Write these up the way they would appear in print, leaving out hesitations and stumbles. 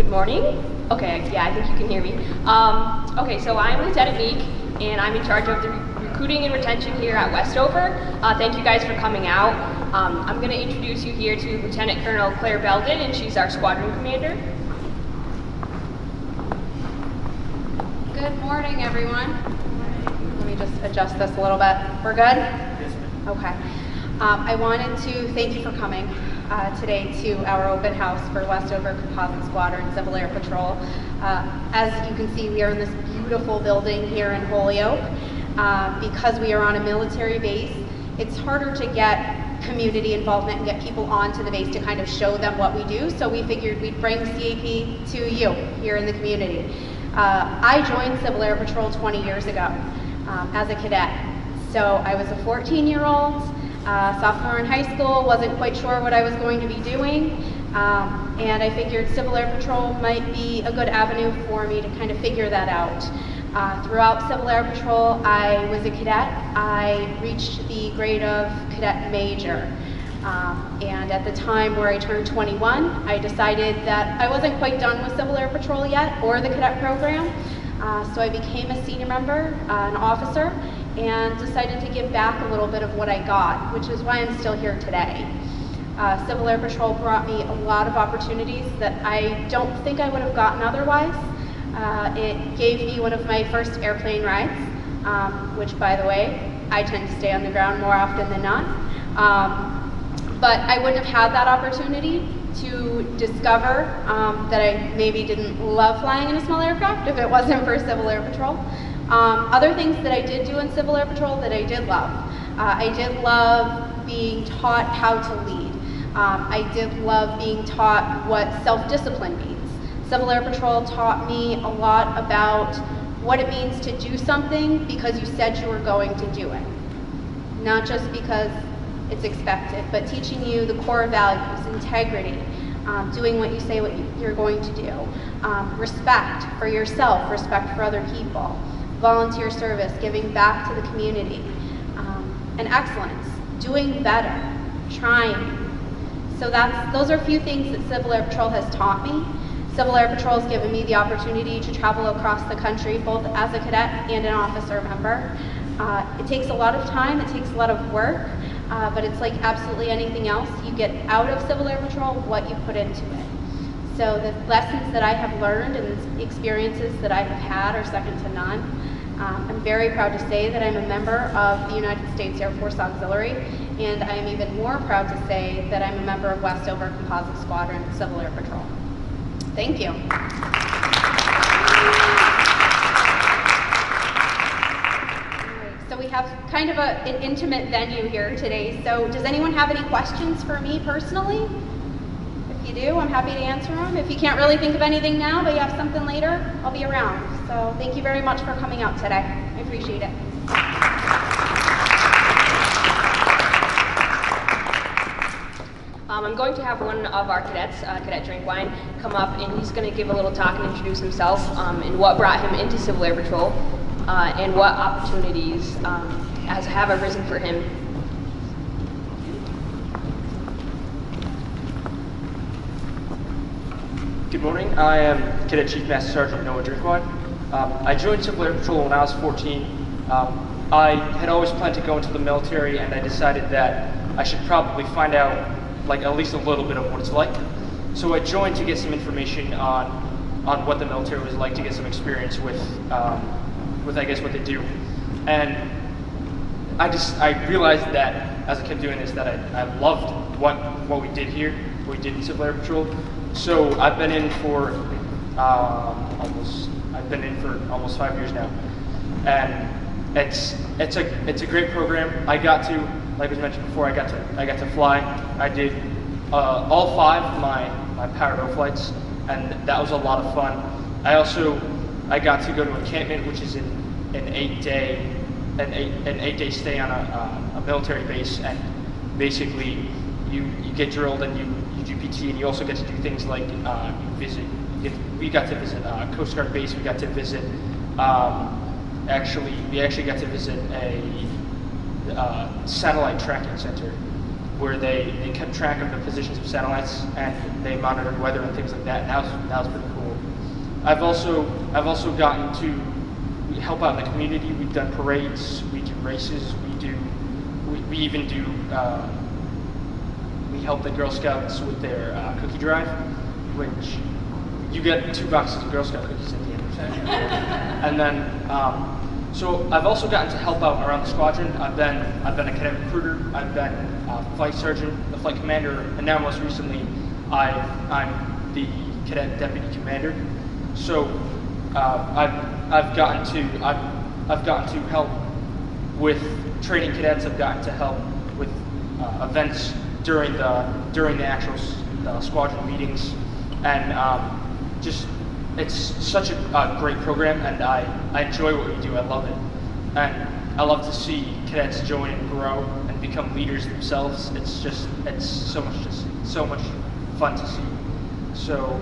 Good morning. Okay, yeah, I think you can hear me. Okay, so I'm Lieutenant Meek, and I'm in charge of the recruiting and retention here at Westover. Thank you guys for coming out. I'm going to introduce you here to Lieutenant Colonel Claire Belden, and she's our squadron commander. Good morning, everyone. Let me just adjust this a little bit. We're good? Yes, ma'am. Okay. I wanted to thank you for coming today to our open house for Westover Composite Squadron Civil Air Patrol. As you can see, we are in this beautiful building here in Holyoke. Because we are on a military base, it's harder to get community involvement and get people onto the base to kind of show them what we do. So we figured we'd bring CAP to you here in the community. I joined Civil Air Patrol 20 years ago as a cadet. So I was a 14-year-old, sophomore in high school, wasn't quite sure what I was going to be doing, and I figured Civil Air Patrol might be a good avenue for me to kind of figure that out. Throughout Civil Air Patrol, I was a cadet. I reached the grade of cadet major. And at the time where I turned 21, I decided that I wasn't quite done with Civil Air Patrol yet, or the cadet program. So I became a senior member, an officer, and decided to give back a little bit of what I got, which is why I'm still here today. Civil Air Patrol brought me a lot of opportunities that I don't think I would have gotten otherwise. It gave me one of my first airplane rides, which, by the way, I tend to stay on the ground more often than not. But I wouldn't have had that opportunity to discover that I maybe didn't love flying in a small aircraft if it wasn't for Civil Air Patrol. Other things that I did do in Civil Air Patrol that I did love. I did love being taught how to lead. I did love being taught what self-discipline means. Civil Air Patrol taught me a lot about what it means to do something because you said you were going to do it. Not just because it's expected, but teaching you the core values, integrity, doing what you say what you're going to do, respect for yourself, respect for other people, volunteer service, giving back to the community, and excellence, doing better, trying. So those are a few things that Civil Air Patrol has taught me. Civil Air Patrol has given me the opportunity to travel across the country, both as a cadet and an officer member. It takes a lot of time, it takes a lot of work, but it's like absolutely anything else. You get out of Civil Air Patrol what you put into it. So the lessons that I have learned and the experiences that I have had are second to none. I'm very proud to say that I'm a member of the United States Air Force Auxiliary, and I am even more proud to say that I'm a member of Westover Composite Squadron Civil Air Patrol. Thank you. So we have kind of an intimate venue here today. So does anyone have any questions for me personally? If you do, I'm happy to answer them. If you can't really think of anything now, but you have something later, I'll be around. So thank you very much for coming out today. I appreciate it. I'm going to have one of our cadets, Cadet Drinkwine, come up, and he's going to give a little talk and introduce himself and what brought him into Civil Air Patrol and what opportunities have arisen for him. Good morning. I am Cadet Chief Master Sergeant Noah Drinkwine. I joined Civil Air Patrol when I was 14. I had always planned to go into the military, and I decided that I should probably find out at least a little bit of what it's like. So I joined to get some information on what the military was like, to get some experience with I guess what they do. And I realized that as I kept doing this that I loved what we did here, what we did in Civil Air Patrol. So I've been in for almost 5 years now, and it's a great program. I got to, like was mentioned before, I got to fly. I did all 5 of my powered O flights, and that was a lot of fun. I got to go to encampment, which is an 8-day stay on a military base, and basically you get drilled and you do PT, and you also get to do things like we got to visit Coast Guard base. We got to visit we actually got to visit a satellite tracking center where they kept track of the positions of satellites and they monitored weather and things like that. And that was pretty cool. I've also gotten to help out in the community. We've done parades, we do races, we even do we help the Girl Scouts with their cookie drive, which you get 2 boxes of Girl Scout cookies at the end of the day. And then so I've also gotten to help out around the squadron. I've been a cadet recruiter. I've been a flight sergeant, the flight commander, and now most recently, I'm the cadet deputy commander. So I've gotten to help with training cadets. I've gotten to help with events during the actual squadron meetings, and just. It's such a great program, and I enjoy what we do. I love it, and I love to see cadets join and grow and become leaders themselves. It's so much fun to see. So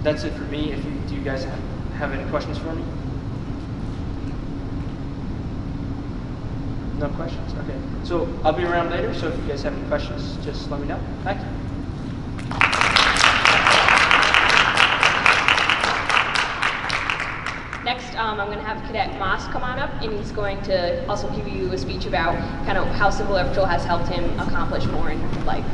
that's it for me. Do you guys have any questions for me? No questions? Okay. So I'll be around later. So if you guys have any questions, just let me know. Thank you. Next, I'm going to have Cadet Moss come on up, and he's going to also give you a speech about kind of how Civil Air Patrol has helped him accomplish more in life.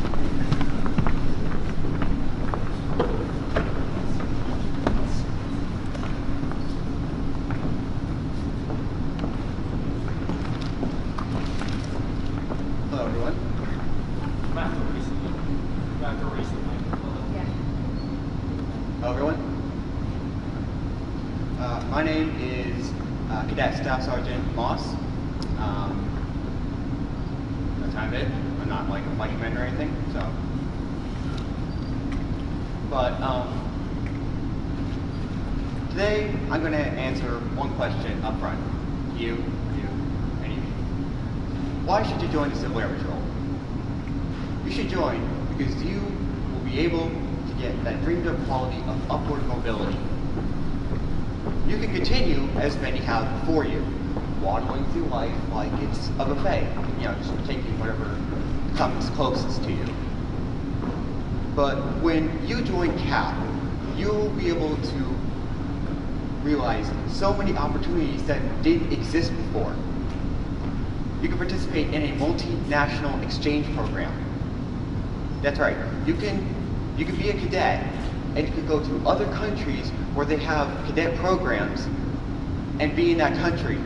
Hello, everyone. Hello, everyone. My name is Cadet Staff Sergeant Moss. That's kind of it. I'm not like a flight commander or anything, so. But today I'm going to answer one question up front. You, and you. Why should you join the Civil Air Patrol? You should join because you will be able to get that dreamed of quality of upward mobility. You can continue as many have before you, waddling through life like it's a buffet, just taking whatever comes closest to you. But when you join CAP, you'll be able to realize so many opportunities that didn't exist before. You can participate in a multinational exchange program. That's right, you can be a cadet and you can go to other countries where they have cadet programs and be in that country.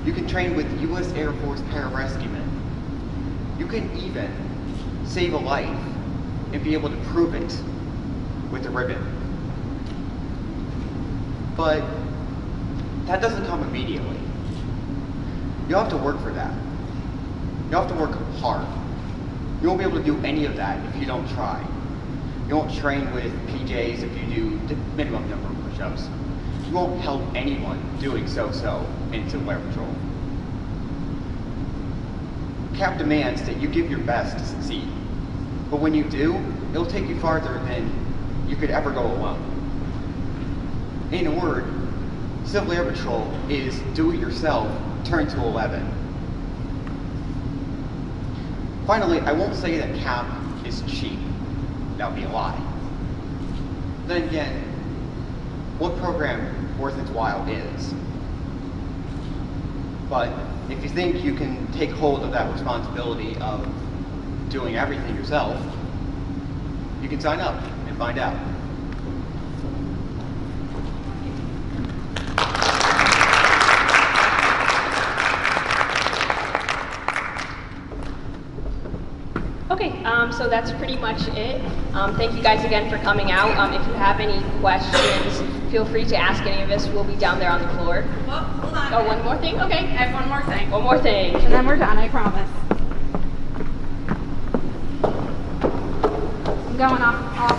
You can train with U.S. Air Force pararescuemen. You can even save a life and be able to prove it with a ribbon. But that doesn't come immediately. You'll have to work for that. You'll have to work hard. You won't be able to do any of that if you don't try. You won't train with PJs if you do the minimum number of push-ups. You won't help anyone doing so-so in Civil Air Patrol. CAP demands that you give your best to succeed. But when you do, it'll take you farther than you could ever go alone. In a word, Civil Air Patrol is do-it-yourself turned to 11. Finally, I won't say that CAP is cheap. That would be a lie. Then again, what program worth its while is? But if you think you can take hold of that responsibility of doing everything yourself, you can sign up and find out. Okay, so that's pretty much it. Thank you guys again for coming out. If you have any questions, feel free to ask any of us. We'll be down there on the floor. Well, hold on. Oh, one more thing? Okay. I have one more thing. One more thing. And then we're done, I promise. I'm going off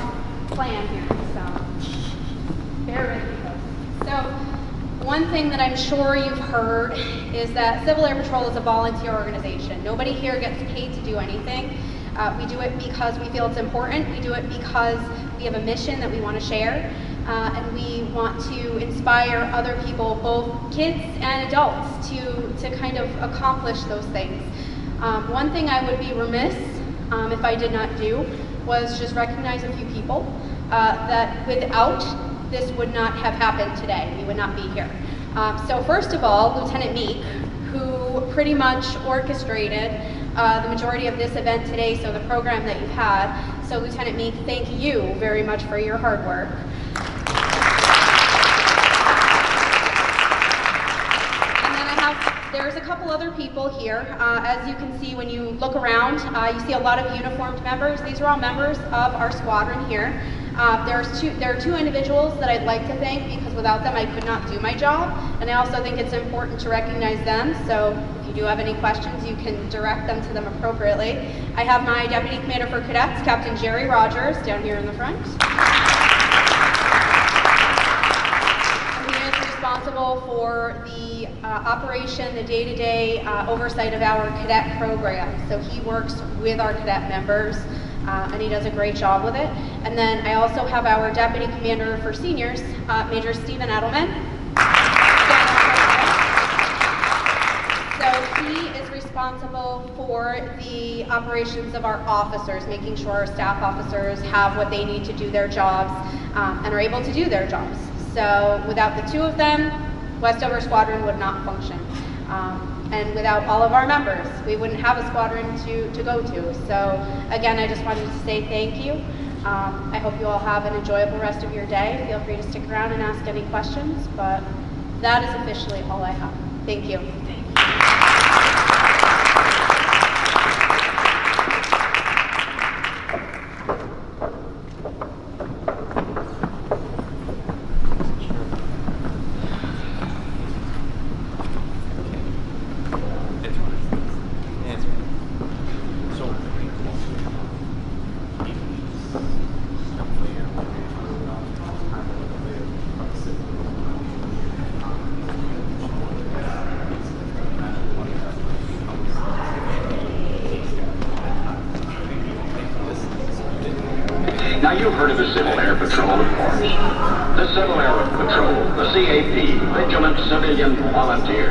plan here, so bear with me, folks. So, one thing that I'm sure you've heard is that Civil Air Patrol is a volunteer organization. Nobody here gets paid to do anything. We do it because we feel it's important. We do it because we have a mission that we want to share. and we want to inspire other people, both kids and adults, to kind of accomplish those things. One thing I would be remiss if I did not do was just recognize a few people that without this would not have happened today. We would not be here. So first of all, Lieutenant Meek, who pretty much orchestrated the majority of this event today, so the program that you've had. So Lieutenant Meek, thank you very much for your hard work. And then there's a couple other people here. As you can see when you look around, you see a lot of uniformed members. These are all members of our squadron here. There are two individuals that I'd like to thank because without them I could not do my job, and I also think it's important to recognize them, so if you do have any questions you can direct them to them appropriately. I have my Deputy Commander for Cadets, Captain Jerry Rogers, down here in the front. And he is responsible for the operation, the day-to-day oversight of our cadet program, so he works with our cadet members. And he does a great job with it. And then I also have our Deputy Commander for Seniors, Major Stephen Edelman. So he is responsible for the operations of our officers, making sure our staff officers have what they need to do their jobs and are able to do their jobs. So without the two of them, Westover Squadron would not function. And without all of our members, we wouldn't have a squadron to go to. So again, I just wanted to say thank you. I hope you all have an enjoyable rest of your day. Feel free to stick around and ask any questions, but that is officially all I have. Thank you. Now, you've heard of the Civil Air Patrol, of course. The Civil Air Patrol, the CAP, Vigilant Civilian Volunteers.